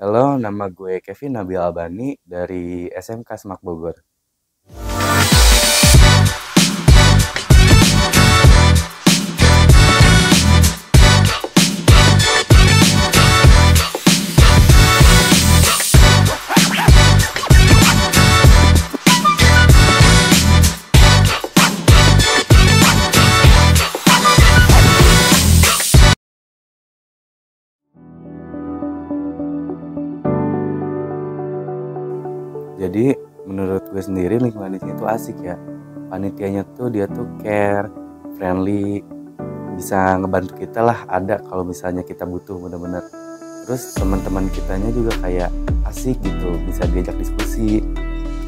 Halo, nama gue Kevin Nabil Albani dari SMK Semak Bogor. Jadi menurut gue sendiri lingkungan di sini tuh asik ya. Panitianya tuh dia tuh care, friendly, bisa ngebantu kita lah ada kalau misalnya kita butuh bener-bener. Terus teman-teman kitanya juga kayak asik gitu, bisa diajak diskusi.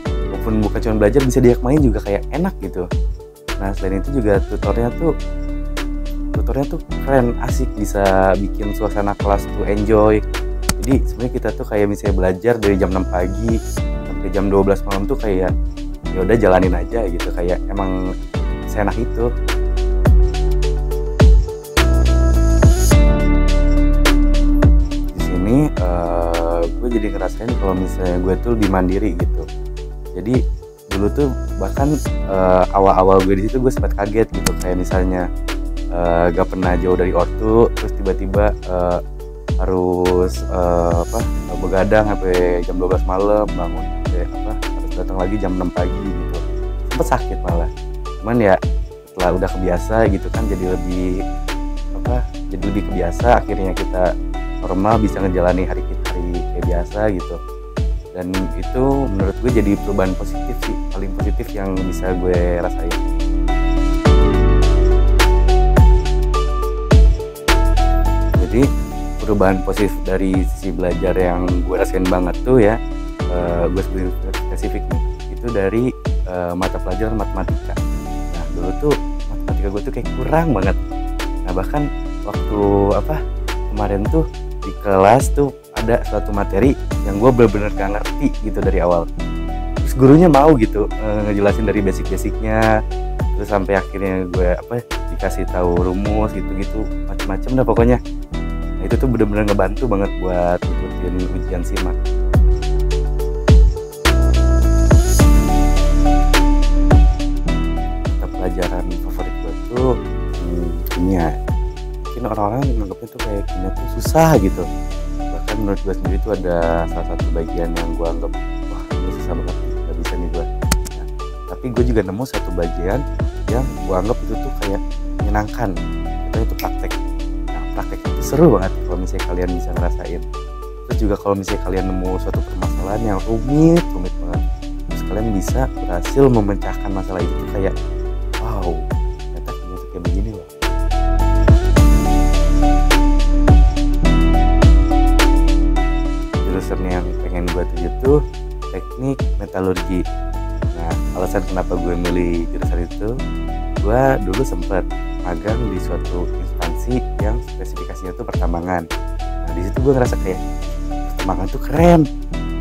Walaupun bukan cuma belajar, bisa diajak main juga kayak enak gitu. Nah selain itu juga tutornya tuh keren, asik, bisa bikin suasana kelas tuh enjoy. Jadi sebenarnya kita tuh kayak misalnya belajar dari jam 6 pagi sampai jam 12 malam tuh kayak ya udah jalanin aja gitu, kayak emang seenak itu. Di sini gue jadi ngerasain kalau misalnya gue tuh lebih mandiri gitu. Jadi dulu tuh bahkan awal-awal gue di situ gue sempat kaget gitu, kayak misalnya gak pernah jauh dari ortu, terus tiba-tiba harus begadang sampai jam 12 malam, bangun harus datang lagi jam 6 pagi gitu. Sempet sakit malah. Cuman ya setelah udah kebiasa gitu kan, jadi lebih kebiasa, akhirnya kita normal bisa ngejalani hari kayak biasa gitu. Dan itu menurut gue jadi perubahan positif sih, paling positif yang bisa gue rasain. Jadi perubahan positif dari sisi belajar yang gue rasain banget tuh ya, gue sebutin spesifik nih, itu dari mata pelajaran matematika. Nah dulu tuh matematika gue tuh kayak kurang banget. Nah bahkan waktu kemarin tuh di kelas tuh ada suatu materi yang gue bener-bener gak ngerti gitu dari awal. Terus gurunya mau gitu ngejelasin dari basic-basicnya, terus sampai akhirnya gue dikasih tahu rumus gitu-gitu macem-macem dah pokoknya. Nah itu tuh bener-bener ngebantu banget buat ikutin ujian SIMAK. Mata pelajaran favorit gue tuh kimia. Mungkin orang-orang menganggapnya tuh kayak kimia tuh susah gitu. Bahkan menurut gue sendiri tuh ada salah satu bagian yang gue anggap, wah ini susah banget, gak bisa nih gue. Nah, tapi gue juga nemu satu bagian yang gue anggap itu tuh kayak menyenangkan. Itu praktek. Nah praktek itu seru banget kalau misalnya kalian bisa ngerasain. Terus juga kalau misalnya kalian nemu suatu permasalahan yang rumit banget, terus kalian bisa berhasil memecahkan masalah itu tuh kayak wow, ternyata kimia tuh kayak begini loh. Jurusan yang pengen gue tuju tuh teknik metalurgi. Nah alasan kenapa gue milih jurusan itu, gue dulu sempet magang di suatu instansi yang spesifikasinya tuh pertambangan. Nah di situ gue ngerasa kayak pertambangan tuh keren.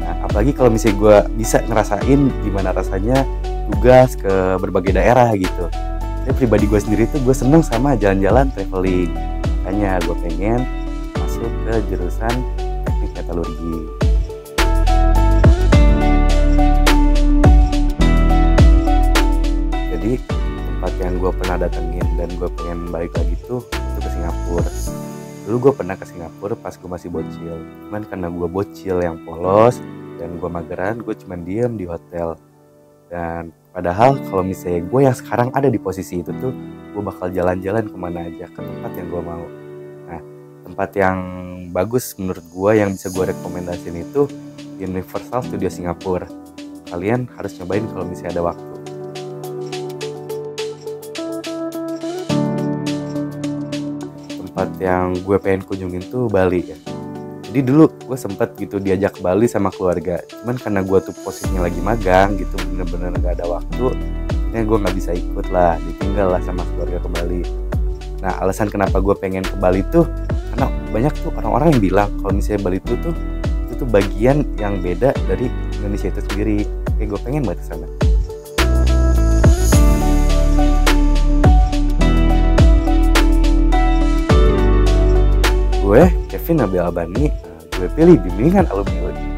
Nah apalagi kalau misalnya gue bisa ngerasain gimana rasanya tugas ke berbagai daerah gitu. Jadi pribadi gue sendiri tuh gue seneng sama jalan-jalan traveling. Makanya gue pengen masuk ke jurusan teknik metalurgi. Jadi tempat yang gue pernah datengin dan gue pengen balik lagi tuh itu ke Singapura. Dulu gue pernah ke Singapura pas gue masih bocil. Cuman karena gue bocil yang polos dan gue mageran, gue cuman diem di hotel. Dan padahal kalau misalnya gue yang sekarang ada di posisi itu tuh, gue bakal jalan-jalan kemana aja, ke tempat yang gue mau. Nah tempat yang bagus menurut gue yang bisa gue rekomendasiin itu Universal Studio Singapura. Kalian harus nyobain kalau misalnya ada waktu. Tempat yang gue pengen kunjungin tuh Bali ya. Jadi dulu gue sempet gitu diajak ke Bali sama keluarga. Cuman karena gue tuh posisinya lagi magang gitu, bener-bener gak ada waktu, akhirnya gue gak bisa ikut lah, ditinggal lah sama keluarga ke Bali. Nah alasan kenapa gue pengen ke Bali tuh karena banyak tuh orang-orang yang bilang kalau misalnya Bali itu tuh bagian yang beda dari Indonesia itu sendiri. Kayak gue pengen banget kesana. Gue Kevin Nabil Albani, gue pilih bimbingan alumni Unif.